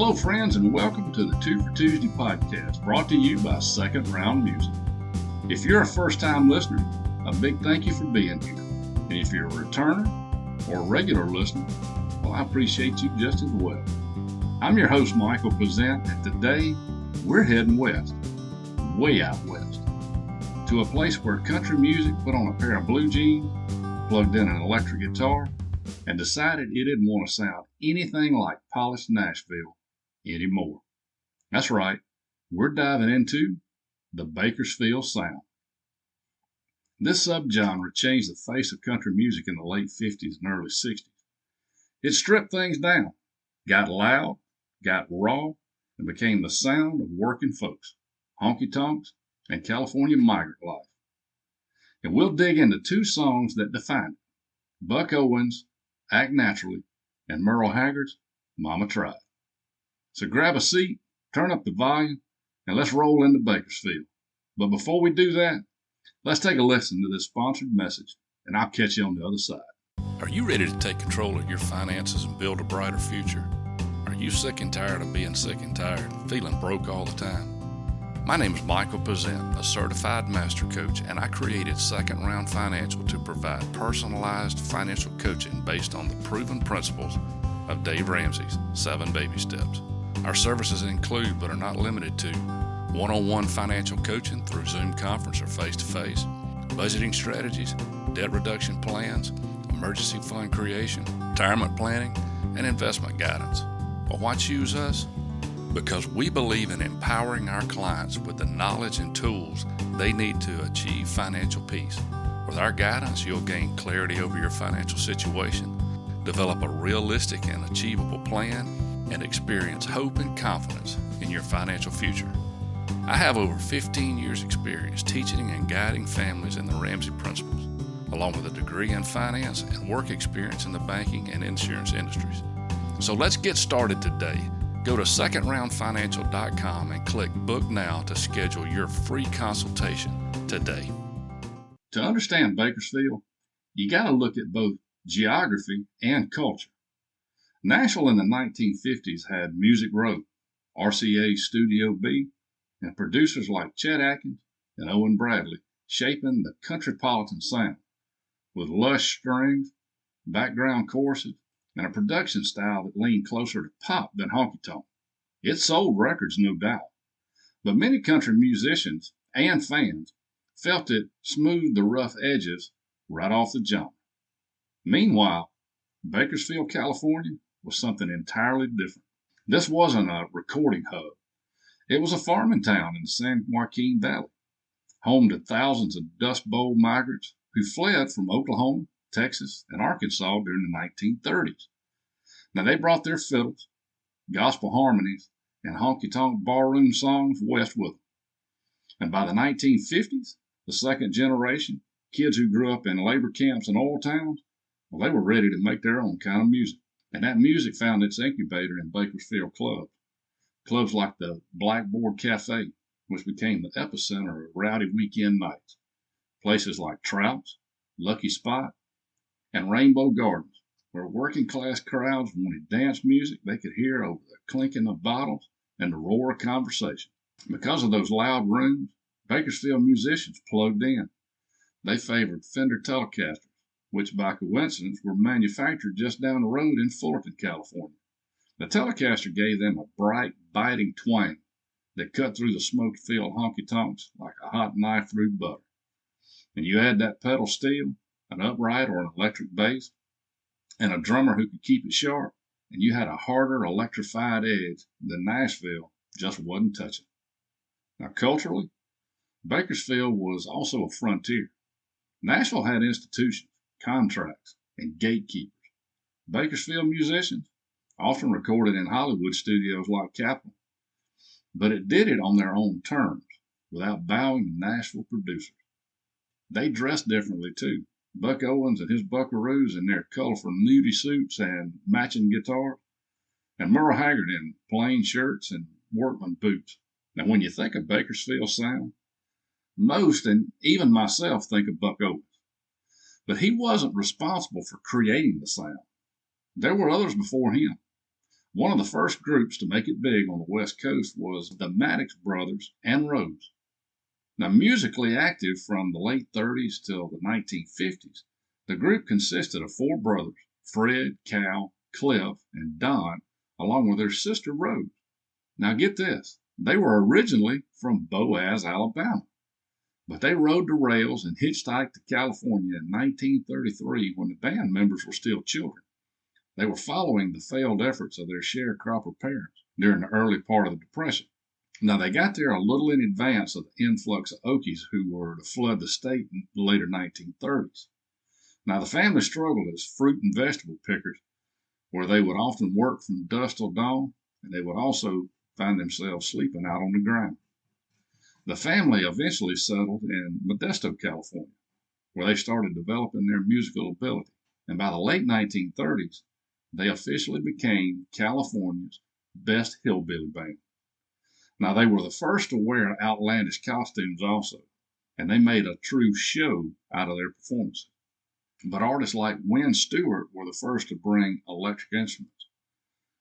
Hello, friends, and welcome to the Two for Tuesday podcast, brought to you by Second Round Music. If you're a first-time listener, a big thank you for being here. And if you're a returner or a regular listener, well, I appreciate you just as well. I'm your host, Michael Pezent, and today we're heading west, way out west, to a place where country music put on a pair of blue jeans, plugged in an electric guitar, and decided it didn't want to sound anything like polished Nashville anymore. That's right, we're diving into the Bakersfield Sound. This subgenre changed the face of country music in the late 50s and early 60s. It stripped things down, got loud, got raw, and became the sound of working folks, honky-tonks, and California migrant life. And we'll dig into two songs that define it: Buck Owens' Act Naturally, and Merle Haggard's Mama Tried. So grab a seat, turn up the volume, and let's roll into Bakersfield. But before we do that, let's take a listen to this sponsored message, and I'll catch you on the other side. Are you ready to take control of your finances and build a brighter future? Are you sick and tired of being sick and tired, feeling broke all the time? My name is Michael Pezent, a certified master coach, and I created Second Round Financial to provide personalized financial coaching based on the proven principles of Dave Ramsey's 7 Baby Steps. Our services include, but are not limited to, one-on-one financial coaching through Zoom conference or face-to-face, budgeting strategies, debt reduction plans, emergency fund creation, retirement planning, and investment guidance. Well, why choose us? Because we believe in empowering our clients with the knowledge and tools they need to achieve financial peace. With our guidance, you'll gain clarity over your financial situation, develop a realistic and achievable plan, and experience hope and confidence in your financial future. I have over 15 years experience teaching and guiding families in the Ramsey principles, along with a degree in finance and work experience in the banking and insurance industries. So let's get started today. Go to secondroundfinancial.com and click Book Now to schedule your free consultation today. To understand Bakersfield, you got to look at both geography and culture. Nashville in the 1950s had Music Row, RCA's Studio B, and producers like Chet Atkins and Owen Bradley shaping the countrypolitan sound with lush strings, background choruses, and a production style that leaned closer to pop than honky-tonk. It sold records, no doubt, but many country musicians and fans felt it smoothed the rough edges right off the jump. Meanwhile, Bakersfield, California was something entirely different. This wasn't a recording hub. It was a farming town in the San Joaquin Valley, home to thousands of Dust Bowl migrants who fled from Oklahoma, Texas, and Arkansas during the 1930s. Now, they brought their fiddles, gospel harmonies, and honky-tonk barroom songs west with them. And by the 1950s, the second generation, kids who grew up in labor camps and oil towns, well, they were ready to make their own kind of music. And that music found its incubator in Bakersfield clubs. Clubs like the Blackboard Cafe, which became the epicenter of rowdy weekend nights. Places like Trout's, Lucky Spot, and Rainbow Gardens, where working class crowds wanted dance music they could hear over the clinking of bottles and the roar of conversation. Because of those loud rooms, Bakersfield musicians plugged in. They favored Fender Telecasters, which by coincidence were manufactured just down the road in Fullerton, California. The Telecaster gave them a bright, biting twang that cut through the smoke-filled honky-tonks like a hot knife through butter. And you add that pedal steel, an upright or an electric bass, and a drummer who could keep it sharp, and you had a harder, electrified edge than Nashville just wasn't touching. Now, culturally, Bakersfield was also a frontier. Nashville had institutions, contracts, and gatekeepers. Bakersfield musicians often recorded in Hollywood studios like Capitol, but it did it on their own terms, without bowing to Nashville producers. They dressed differently, too. Buck Owens and his buckaroos in their colorful nudie suits and matching guitars, and Merle Haggard in plain shirts and workman boots. Now, when you think of Bakersfield Sound, most, and even myself, think of Buck Owens. But he wasn't responsible for creating the sound. There were others before him. One of the first groups to make it big on the West Coast was the Maddox Brothers and Rose. Now, musically active from the late 30s till the 1950s, the group consisted of four brothers, Fred, Cal, Cliff, and Don, along with their sister Rose. Now, get this, they were originally from Boaz, Alabama, but they rode the rails and hitchhiked to California in 1933 when the band members were still children. They were following the failed efforts of their sharecropper parents during the early part of the Depression. Now, they got there a little in advance of the influx of Okies who were to flood the state in the later 1930s. Now, the family struggled as fruit and vegetable pickers, where they would often work from dusk till dawn, and they would also find themselves sleeping out on the ground. The family eventually settled in Modesto, California, where they started developing their musical ability. And by the late 1930s, they officially became California's best hillbilly band. Now, they were the first to wear outlandish costumes also, and they made a true show out of their performances. But artists like Wynn Stewart were the first to bring electric instruments,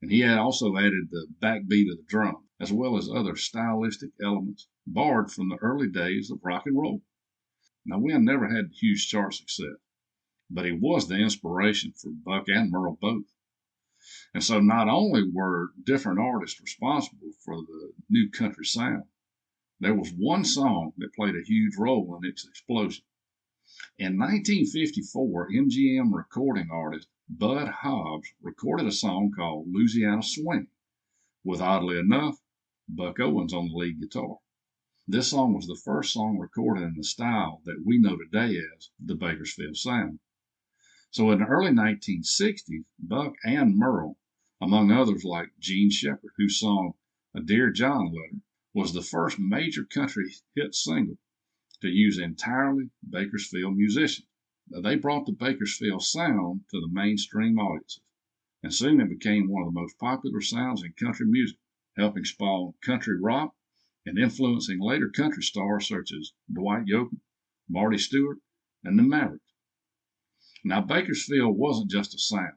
and he had also added the backbeat of the drum, as well as other stylistic elements borrowed from the early days of rock and roll. Now, Wynn never had huge chart success, but he was the inspiration for Buck and Merle both. And so not only were different artists responsible for the new country sound, there was one song that played a huge role in its explosion. In 1954, MGM recording artist Bud Hobbs recorded a song called Louisiana Swing, with, oddly enough, Buck Owens on the lead guitar. This song was the first song recorded in the style that we know today as the Bakersfield Sound. So in the early 1960s, Buck and Merle, among others like Gene Shepard, who sung a Dear John letter, was the first major country hit single to use entirely Bakersfield musicians. Now, they brought the Bakersfield Sound to the mainstream audiences, and soon it became one of the most popular sounds in country music, helping spawn country rock and influencing later country stars such as Dwight Yoakam, Marty Stewart, and the Mavericks. Now, Bakersfield wasn't just a sound,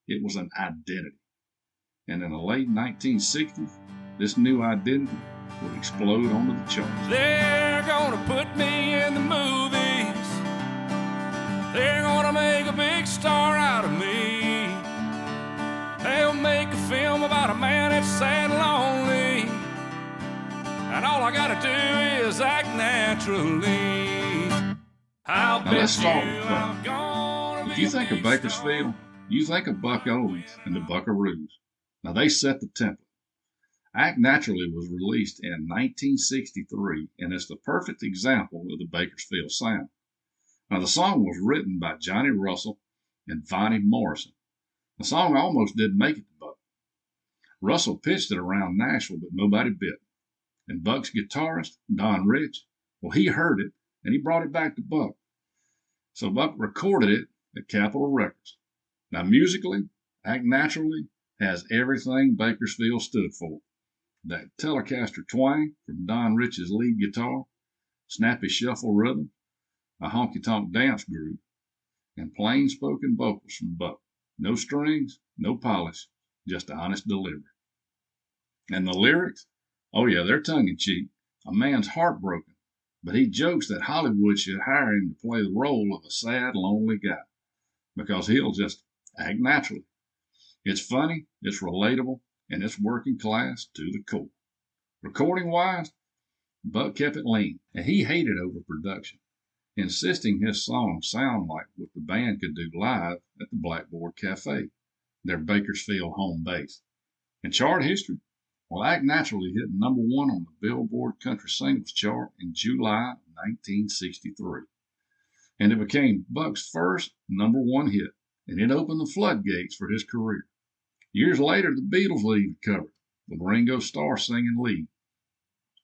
it was an identity. And in the late 1960s, this new identity would explode onto the charts. They're gonna put me in the movies. They're gonna make a big star out of me. They'll make a film about a man that's sad and lonely, and all I gotta do is act naturally. Now let's start with Buck. If you think of Bakersfield, you think of Buck Owens and the Buckaroos. Now, they set the template. Act Naturally was released in 1963, and it's the perfect example of the Bakersfield Sound. Now, the song was written by Johnny Russell and Vonnie Morrison. The song almost didn't make it to Buck. Russell pitched it around Nashville, but nobody bit. And Buck's guitarist, Don Rich, well, he heard it, and he brought it back to Buck. So Buck recorded it at Capitol Records. Now, musically, Act Naturally has everything Bakersfield stood for. That Telecaster twang from Don Rich's lead guitar, snappy shuffle rhythm, a honky-tonk dance groove, and plain-spoken vocals from Buck. No strings, no polish, just honest delivery. And the lyrics? Oh yeah, they're tongue-in-cheek. A man's heartbroken, but he jokes that Hollywood should hire him to play the role of a sad, lonely guy, because he'll just act naturally. It's funny, it's relatable, and it's working class to the core. Recording-wise, Buck kept it lean, and he hated overproduction, insisting his songs sound like what the band could do live at the Blackboard Cafe, their Bakersfield home base. In chart history, well, Act Naturally hit #1 on the Billboard Country Singles chart in July 1963. And it became Buck's first #1 hit, and it opened the floodgates for his career. Years later, the Beatles lead the cover, with Ringo Starr singing lead.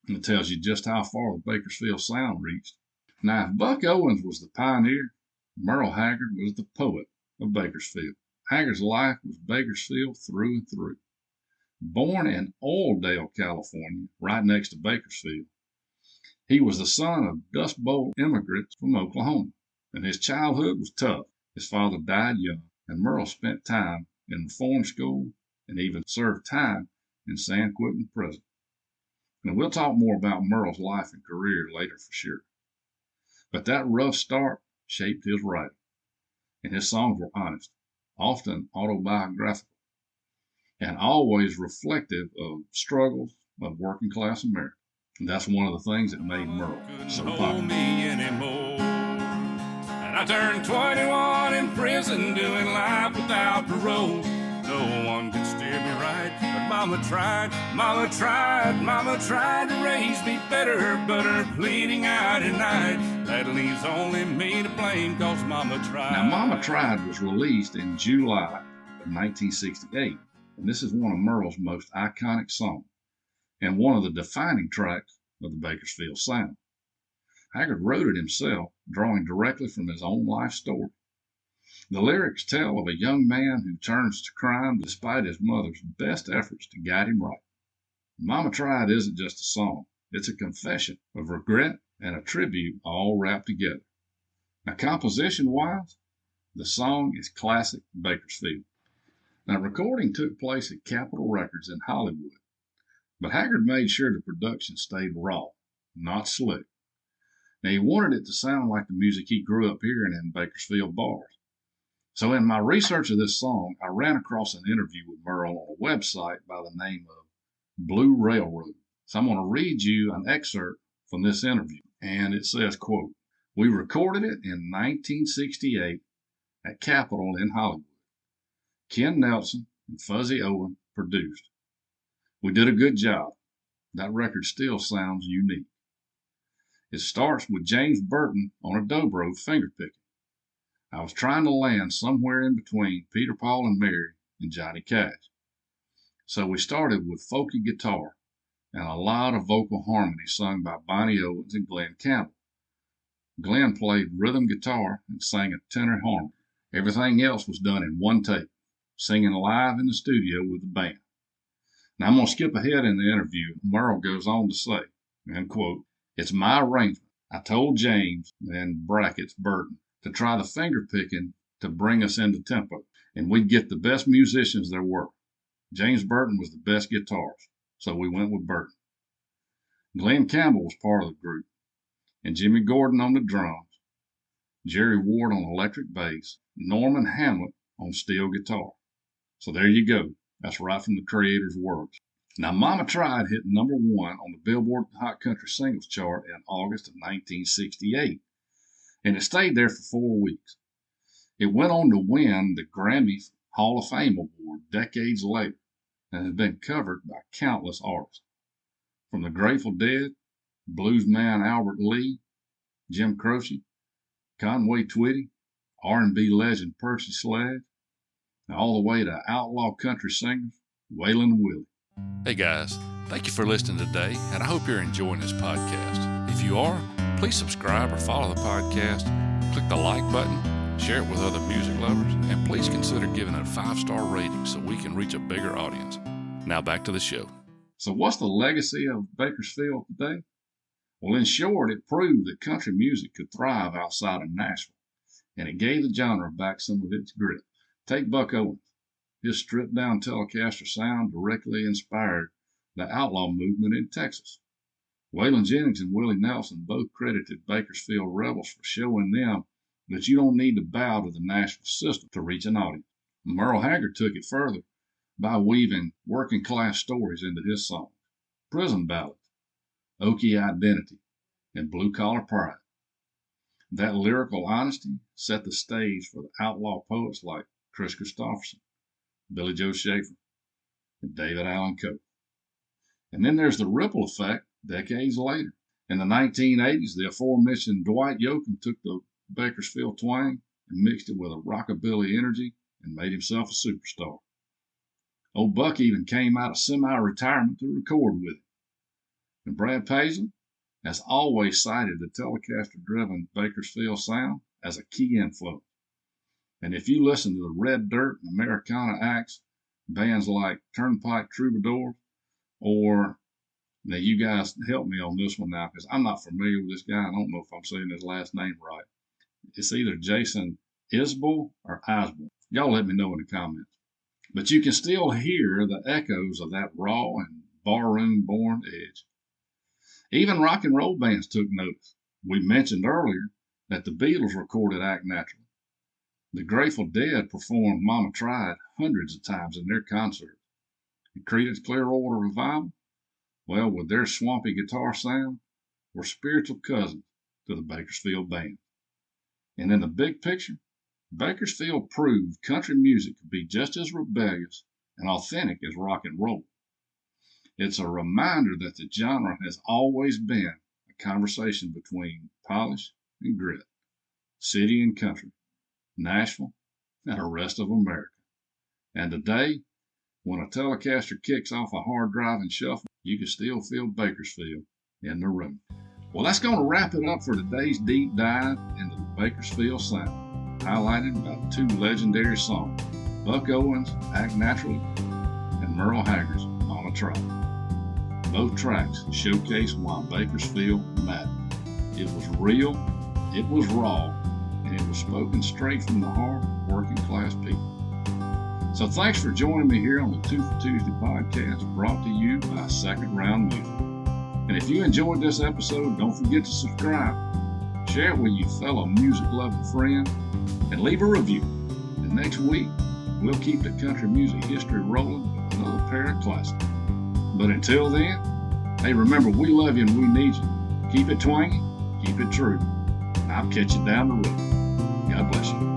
And it tells you just how far the Bakersfield Sound reached. Now, if Buck Owens was the pioneer, Merle Haggard was the poet of Bakersfield. Haggard's life was Bakersfield through and through. Born in Oildale, California, right next to Bakersfield, he was the son of Dust Bowl immigrants from Oklahoma, and his childhood was tough. His father died young, and Merle spent time in reform school and even served time in San Joaquin prison. And we'll talk more about Merle's life and career later for sure. But that rough start shaped his writing, and his songs were honest, often autobiographical, and always reflective of struggles of working class America. And that's one of the things that made Merle so popular. And I turned 21 in prison, doing life without parole. No one could steer me right, but Mama tried to raise me better, but her pleading out at night, that leaves only me to blame, cause Mama tried. Now, Mama Tried was released in July of 1968, and this is one of Merle's most iconic songs, and one of the defining tracks of the Bakersfield Sound. Haggard wrote it himself, drawing directly from his own life story. The lyrics tell of a young man who turns to crime despite his mother's best efforts to guide him right. Mama Tried isn't just a song, it's a confession of regret and a tribute all wrapped together. Now, composition-wise, the song is classic Bakersfield. Now, recording took place at Capitol Records in Hollywood, but Haggard made sure the production stayed raw, not slick. Now, he wanted it to sound like the music he grew up hearing in Bakersfield bars. So in my research of this song, I ran across an interview with Merle on a website by the name of Blue Railroad. So I'm going to read you an excerpt from this interview. And it says, quote, "We recorded it in 1968 at Capitol in Hollywood. Ken Nelson and Fuzzy Owens produced. We did a good job. That record still sounds unique. It starts with James Burton on a dobro fingerpicking. I was trying to land somewhere in between Peter, Paul, and Mary and Johnny Cash. So we started with folky guitar and a lot of vocal harmony sung by Bonnie Owens and Glen Campbell. Glen played rhythm guitar and sang a tenor harmony. Everything else was done in one take, singing live in the studio with the band." Now I'm going to skip ahead in the interview. Merle goes on to say, and quote, "It's my arrangement. I told James, and brackets Burton, to try the finger picking to bring us into tempo, and we'd get the best musicians there were. James Burton was the best guitarist, so we went with Burton. Glen Campbell was part of the group, and Jimmy Gordon on the drums, Jerry Ward on electric bass, Norman Hamlet on steel guitar. So there you go. That's right from the creator's words." Now, Mama Tried hit #1 on the Billboard Hot Country Singles chart in August of 1968, and it stayed there for 4 weeks. It went on to win the Grammy Hall of Fame award decades later, and has been covered by countless artists. From the Grateful Dead, bluesman Albert Lee, Jim Croce, Conway Twitty, R&B legend Percy Sledge, and all the way to outlaw country singers Waylon and Willie. Hey guys, thank you for listening today, and I hope you're enjoying this podcast. If you are, please subscribe or follow the podcast, click the like button, share it with other music lovers, and please consider giving it a 5-star rating so we can reach a bigger audience. Now back to the show. So what's the legacy of Bakersfield today? Well, in short, it proved that country music could thrive outside of Nashville, and it gave the genre back some of its grip. Take Buck Owens. His stripped-down Telecaster sound directly inspired the outlaw movement in Texas. Waylon Jennings and Willie Nelson both credited Bakersfield rebels for showing them that you don't need to bow to the Nashville system to reach an audience. Merle Haggard took it further by weaving working-class stories into his songs, prison ballads, Okie identity, and blue-collar pride. That lyrical honesty set the stage for the outlaw poets like Chris Christopherson, Billy Joe Schaefer, and David Allan Coe. And then there's the ripple effect decades later. In the 1980s, the aforementioned Dwight Yoakam took the Bakersfield twang and mixed it with a rockabilly energy and made himself a superstar. Old Buck even came out of semi-retirement to record with him. And Brad Pezent has always cited the Telecaster-driven Bakersfield sound as a key influence. And if you listen to the Red Dirt and Americana acts, bands like Turnpike Troubadours, or now you guys help me on this one now because I'm not familiar with this guy. I don't know if I'm saying his last name right. It's either Jason Isbell or Isbell. Y'all let me know in the comments. But you can still hear the echoes of that raw and barroom-born edge. Even rock and roll bands took notice. We mentioned earlier that the Beatles recorded Act Natural. The Grateful Dead performed Mama Tried hundreds of times in their concerts. And Creedence Clearwater Revival, well, with their swampy guitar sound, were spiritual cousins to the Bakersfield Band. And in the big picture, Bakersfield proved country music could be just as rebellious and authentic as rock and roll. It's a reminder that the genre has always been a conversation between polish and grit, city and country, Nashville and the rest of America. And today, when a Telecaster kicks off a hard driving shuffle, you can still feel Bakersfield in the room. Well, that's going to wrap it up for today's deep dive into the Bakersfield Sound, highlighted by two legendary songs, Buck Owens' Act Naturally and Merle Haggard's Mama Tried. Both tracks showcase why Bakersfield mattered. It was real, it was raw, and it was spoken straight from the heart of working class people. So thanks for joining me here on the Two for Tuesday podcast, brought to you by Second Round Music. And if you enjoyed this episode, don't forget to subscribe, share it with your fellow music-loving friends, and leave a review. And next week, we'll keep the country music history rolling with another pair of classics. But until then, hey, remember, we love you and we need you. Keep it twangy, keep it true. And I'll catch you down the road. God bless you.